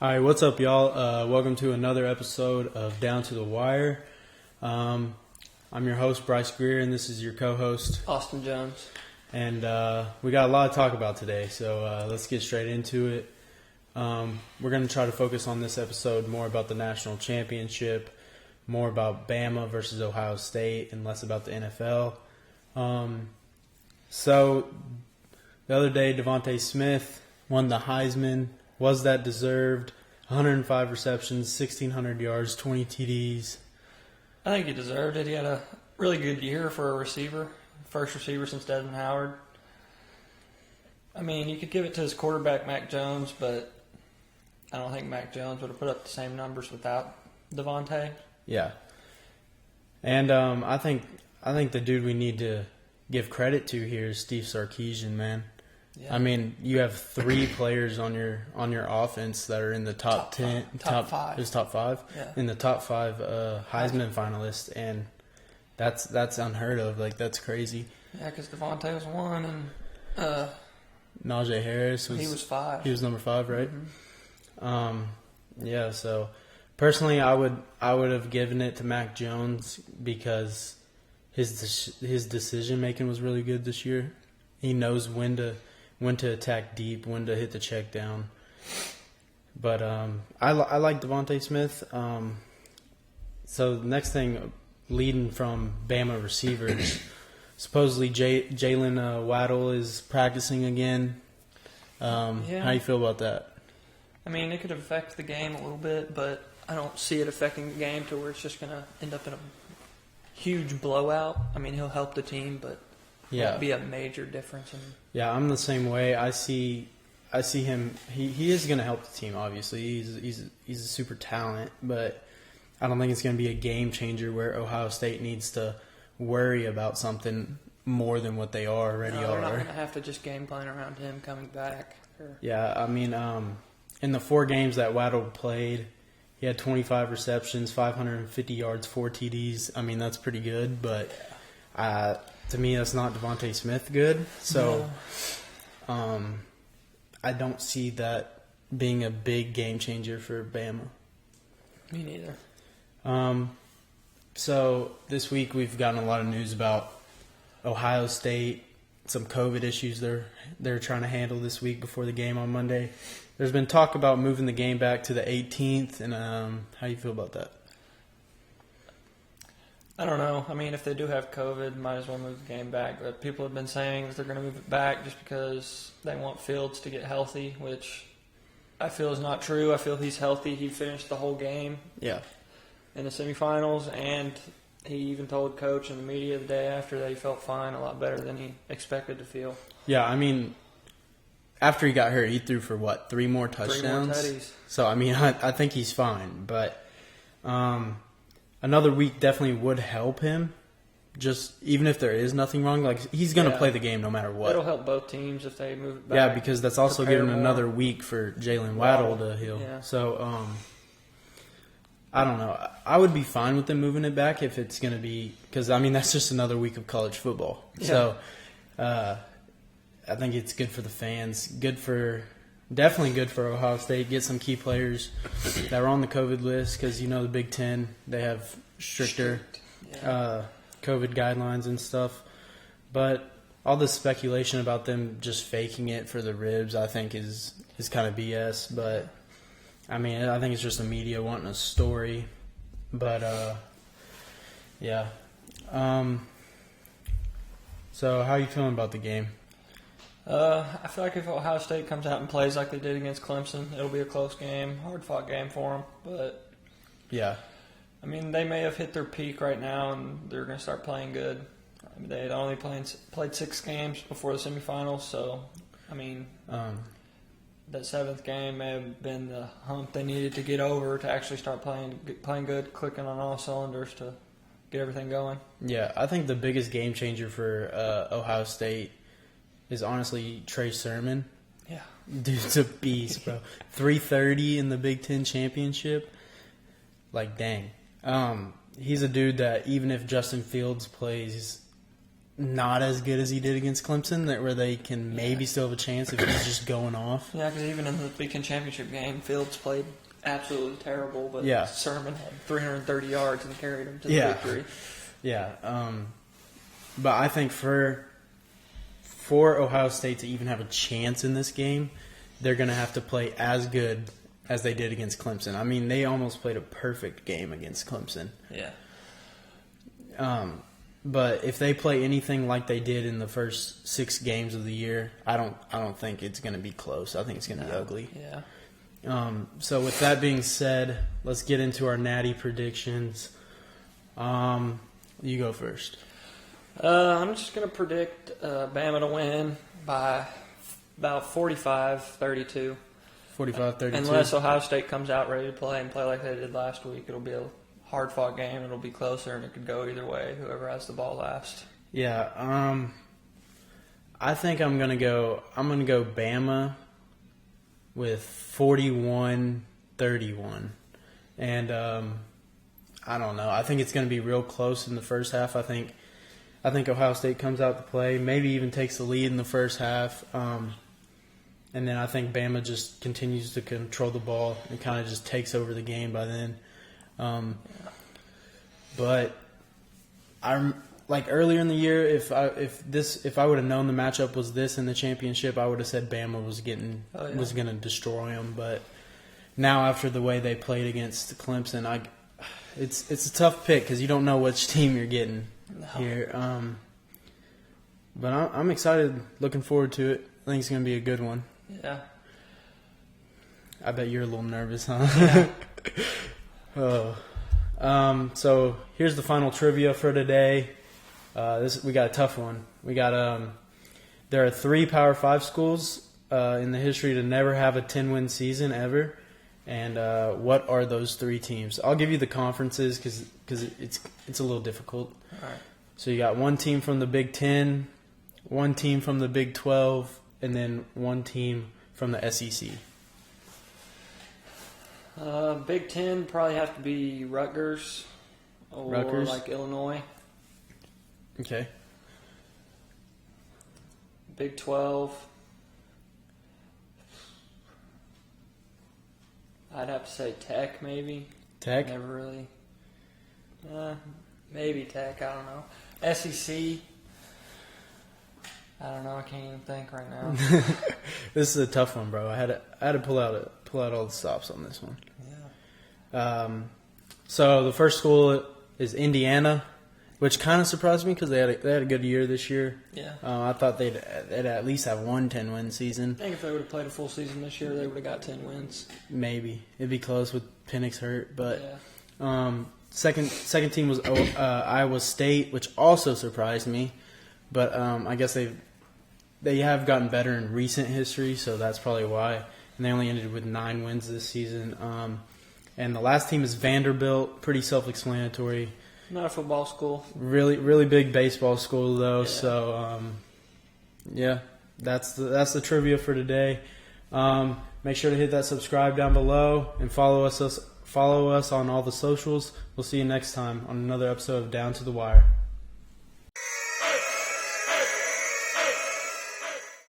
All right, what's up, y'all? Welcome to another episode of Down to the Wire. I'm your host, Bryce Greer, and this is your co-host, Austin Jones. And we got a lot to talk about today, so let's get straight into it. We're going to try to focus on this episode more about the national championship, more about Bama versus Ohio State, and less about the NFL. So the other day, DeVonta Smith won the Heisman. Was that deserved? 105 receptions, 1,600 yards, 20 TDs. I think he deserved it. He had a really good year for a receiver. First receiver since Desmond Howard. I mean, you could give it to his quarterback, Mac Jones, but I don't think Mac Jones would have put up the same numbers without DeVonta. Yeah. And I think the dude we need to give credit to here is Steve Sarkisian, man. Yeah. I mean, you have three players on your offense that are in the top 10, top five. Is top five? Yeah. In the top five Heisman finalists, and that's unheard of. Like, that's crazy. Yeah, because DeVonta was one, and Najee Harris was 5. He was number 5, right? Mm-hmm. Yeah. So personally, I would have given it to Mac Jones because his decision making was really good this year. He knows when to attack deep, when to hit the check down. But I like DeVonta Smith. So the next thing, leading from Bama receivers, supposedly Jalen Waddle is practicing again. How do you feel about that? I mean, it could affect the game a little bit, but I don't see it affecting the game to where it's just going to end up in a huge blowout. I mean, he'll help the team, but it won't be a major difference. Yeah, I'm the same way. I see him. He is going to help the team. Obviously, he's a super talent, but I don't think it's going to be a game changer where Ohio State needs to worry about something more than what they already are. They're not going to have to just game plan around him coming back. Yeah, I mean, in the 4 games that Waddle played, he had 25 receptions, 550 yards, 4 TDs. I mean, that's pretty good, but to me, that's not DeVonta Smith good. So, I don't see that being a big game changer for Bama. Me neither. So this week we've gotten a lot of news about Ohio State, some COVID issues they're trying to handle this week before the game on Monday. There's been talk about moving the game back to the 18th, and how do you feel about that? I don't know. I mean, if they do have COVID, might as well move the game back. But people have been saying that they're going to move it back just because they want Fields to get healthy, which I feel is not true. I feel he's healthy. He finished the whole game in the semifinals, and he even told Coach and the media the day after that he felt fine, a lot better than he expected to feel. Yeah, I mean, after he got hurt, he threw for, 3 more touchdowns? 3 more tutties. So, I mean, I think he's fine. But another week definitely would help him. Just even if there is nothing wrong, like, he's going to play the game no matter what. It'll help both teams if they move it back. Yeah, because that's also giving another week for Jalen Waddle to heal. Yeah. So, I don't know. I would be fine with them moving it back if it's going to be – because, I mean, that's just another week of college football. Yeah. So, I think it's good for the fans. Definitely good for Ohio State. Get some key players that were on the COVID list because, the Big Ten, they have stricter COVID guidelines and stuff. But all this speculation about them just faking it for the ribs, I think, is kind of BS. But, I mean, I think it's just the media wanting a story. But, yeah. So how are you feeling about the game? I feel like if Ohio State comes out and plays like they did against Clemson, it'll be a close game, hard-fought game for them. But, yeah, I mean, they may have hit their peak right now, and they're going to start playing good. I mean, they had only played 6 games before the semifinals, so, I mean, that 7th game may have been the hump they needed to get over to actually start playing good, clicking on all cylinders to get everything going. Yeah, I think the biggest game changer for Ohio State is honestly Trey Sermon. Yeah. Dude's a beast, bro. 330 in the Big Ten championship. Like, dang. He's a dude that even if Justin Fields plays not as good as he did against Clemson, where they can maybe still have a chance if he's just going off. Yeah, because even in the Big Ten championship game, Fields played absolutely terrible, but Sermon had 330 yards and carried him to the victory. Yeah, but I think for Ohio State to even have a chance in this game, they're going to have to play as good as they did against Clemson. I mean, they almost played a perfect game against Clemson. Yeah. But if they play anything like they did in the first 6 games of the year, I don't think it's going to be close. I think it's going to be ugly. Yeah. So with that being said, let's get into our natty predictions. You go first. I'm just going to predict Bama to win by about 45-32. 45-32. Unless Ohio State comes out ready to play and play like they did last week, it'll be a hard-fought game. It'll be closer, and it could go either way, whoever has the ball last. Yeah, I think I'm gonna go Bama with 41-31. And I don't know. I think it's gonna be real close in the first half. I think Ohio State comes out to play, maybe even takes the lead in the first half. And then I think Bama just continues to control the ball and kind of just takes over the game by then. But I'm like earlier in the year, if I would have known the matchup was this in the championship, I would have said Bama was going to destroy them. But now after the way they played against Clemson, it's a tough pick because you don't know which team you're getting here. But I'm excited, looking forward to it. I think it's going to be a good one. Yeah. I bet you're a little nervous, huh? Yeah. So here's the final trivia for today. We got a tough one. We got there are 3 Power 5 schools in the history to never have a 10-win season ever. And what are those 3 teams? I'll give you the conferences because it's a little difficult. All right. So you got 1 team from the Big 10, 1 team from the Big 12, and then 1 team from the SEC. Big 10 probably have to be Rutgers or like Illinois. Okay. Big 12. I'd have to say Tech maybe. Tech? Never really. Maybe Tech. I don't know. SEC. I don't know. I can't even think right now. This is a tough one, bro. I had to pull out all the stops on this one. Yeah. So the first school is Indiana, which kind of surprised me because they had a good year this year. Yeah. I thought they'd at least have 1 10-win season. I think if they would have played a full season this year, they would have got 10 wins. Maybe it'd be close with Penix hurt, but yeah. Second team was Iowa State, which also surprised me. But I guess they have gotten better in recent history, so that's probably why. And they only ended with 9 wins this season. And the last team is Vanderbilt, pretty self-explanatory. Not a football school. Really, really big baseball school though. Yeah. So that's the trivia for today. Make sure to hit that subscribe down below and follow us on all the socials. We'll see you next time on another episode of Down to the Wire.